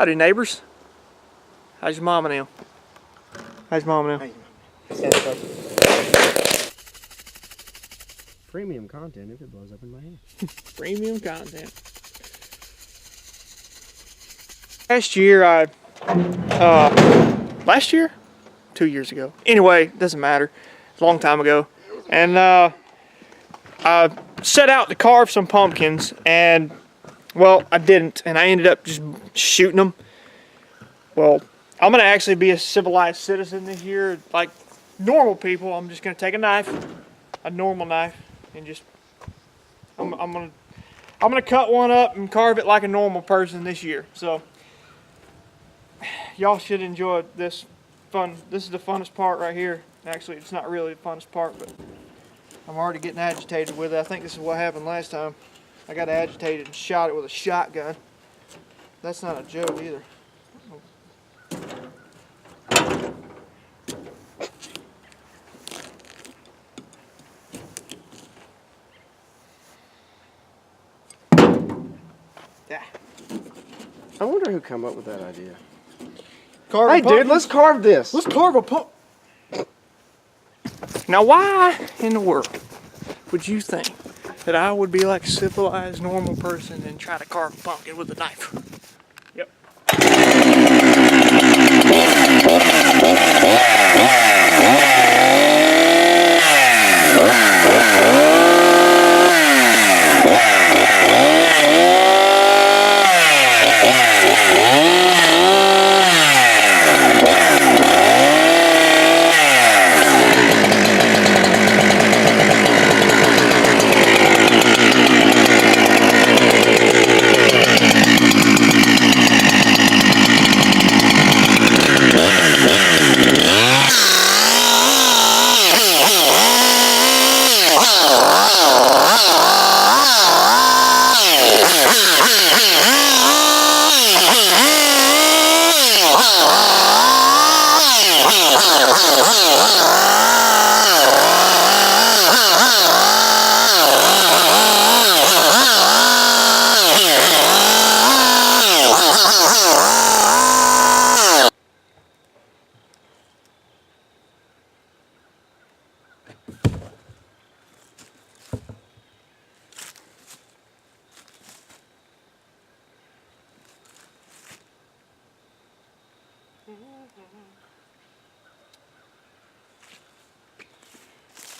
Howdy, neighbors. How's your mama now? How's your mama now? Premium content if it blows up in my hand. Premium content. Last year? 2 years ago. Anyway, doesn't matter. It's a long time ago. And I set out to carve some pumpkins, and well, I didn't, and I ended up just shooting them. Well, I'm gonna actually be a civilized citizen this year, like normal people. I'm just gonna take a normal knife, and just I'm gonna cut one up and carve it like a normal person this year. So y'all should enjoy this fun. This is the funnest part right here. Actually, it's not really the funnest part, but I'm already getting agitated with it. I think this is what happened last time. I got agitated and shot it with a shotgun. That's not a joke either. Yeah. I wonder who come up with that idea. Carve Hey, dude, let's carve this. Let's carve a pump. Now, why in the world would you think that I would be like a civilized, normal person and try to carve a pumpkin with a knife? Yep.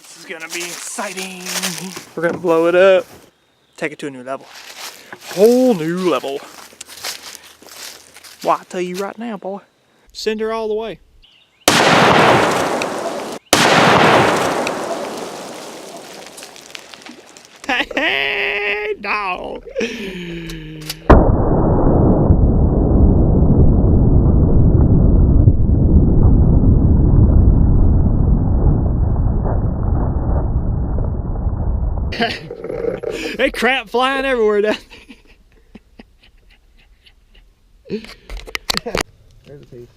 This is gonna be exciting. We're gonna blow it up. Take it to a new level. Whole new level. Well, I tell you right now, boy. Send her all the way. Hey, dog. Hey, crap flying everywhere down there. There's a piece.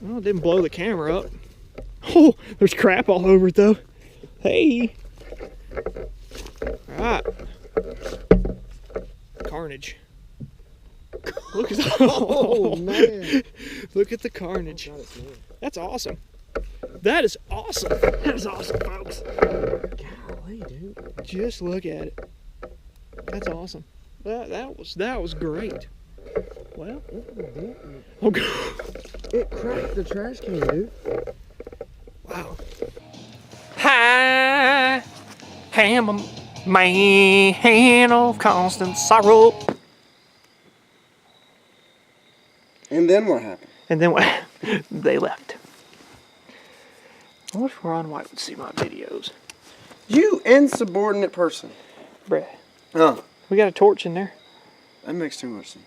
Well, it didn't blow the camera up. Oh, there's crap all over it though. Hey. Alright. Carnage. Look at the, Oh, man. Look at the carnage. That's awesome. That is awesome. That is awesome, folks. Golly, dude. Just look at it. That's awesome. That was great. Well, oh god. It cracked the trash can, dude. Wow. Hi, am a man of constant sorrow. And then what happened? And then what? They left. I wish Ron White would see my videos. You insubordinate person. Bruh. Oh, We got a torch in there. that makes too much sense.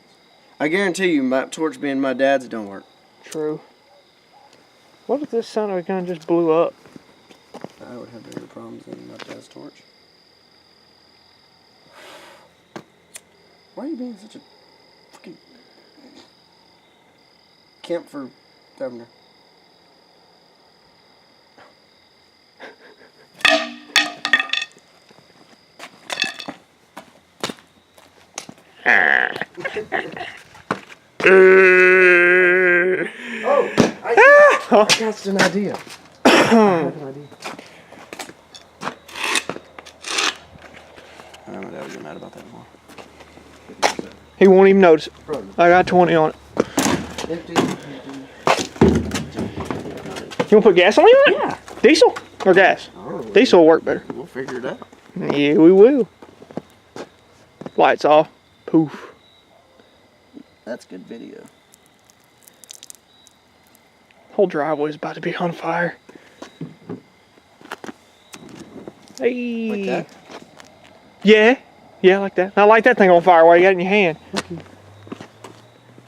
I guarantee you, my torch being my dad's, it don't work. True. What if this son of a gun just blew up? I would have bigger problems than my dad's torch. Why are you being such a fucking camp for governor? Oh, I got an idea. I have an idea. I don't know, Dad would get mad about that anymore. He won't even notice it. I got 20 on it. Empty. You want to put gasoline on it? Yeah. Diesel or gas? Diesel will work better. We'll figure it out. Yeah, we will. Lights off. Poof. That's good video. Whole driveway's about to be on fire. Hey. Like that? Yeah. Yeah, like that. Not like that thing on fire while you got it in your hand.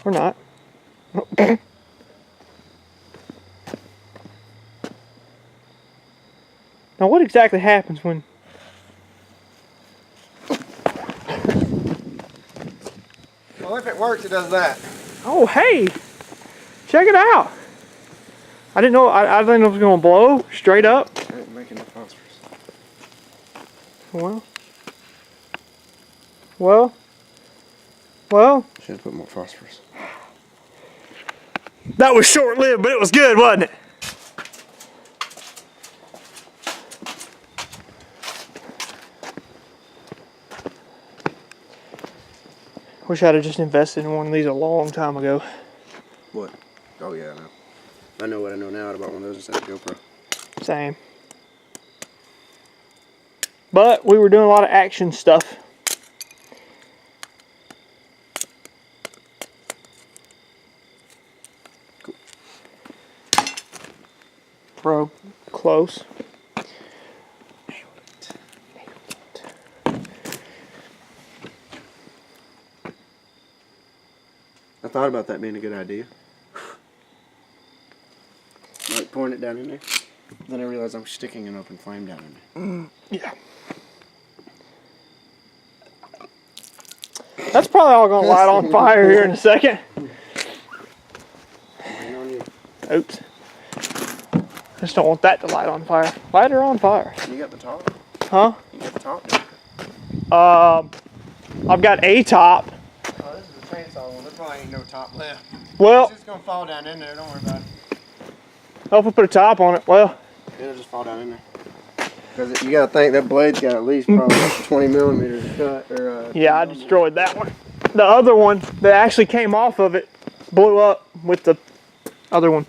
Or not. Now, what exactly happens when... Well, if it works, it does that. Oh, hey! Check it out! I didn't know. I didn't know it was gonna blow straight up. I ain't making no phosphorus. Well. Should have put more phosphorus. That was short-lived, but it was good, wasn't it? Wish I'd have just invested in one of these a long time ago. What? Oh yeah, I know. I know what I know now about one of those instead of GoPro. Same. But we were doing a lot of action stuff. Cool. Bro, close. I thought about that being a good idea. Like pouring it down in there. Then I realized I'm sticking an open flame down in there. Yeah. That's probably all gonna light on fire here in a second. Hang on you. Oops. I just don't want that to light on fire. Light her on fire. You got the top? Huh? You got the top down. I've got a top. Oh, this is a chainsaw one. There probably ain't no top left. Well, It's just gonna fall down in there. Don't worry about it. oh, if we put a top on it, well, It'll just fall down in there. Because you gotta think that blade's got at least probably 20 millimeters of cut. Or, yeah, I destroyed that one. The other one that actually came off of it blew up with the other one.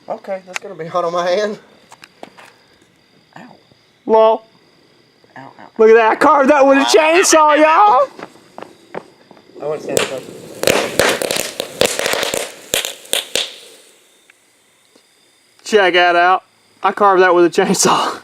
Okay, that's gonna be hot on my hand. Ow. Lol. Ow, ow. Look at that. I carved that with a chainsaw, y'all. I want to stand up. Check that out. I carved that with a chainsaw.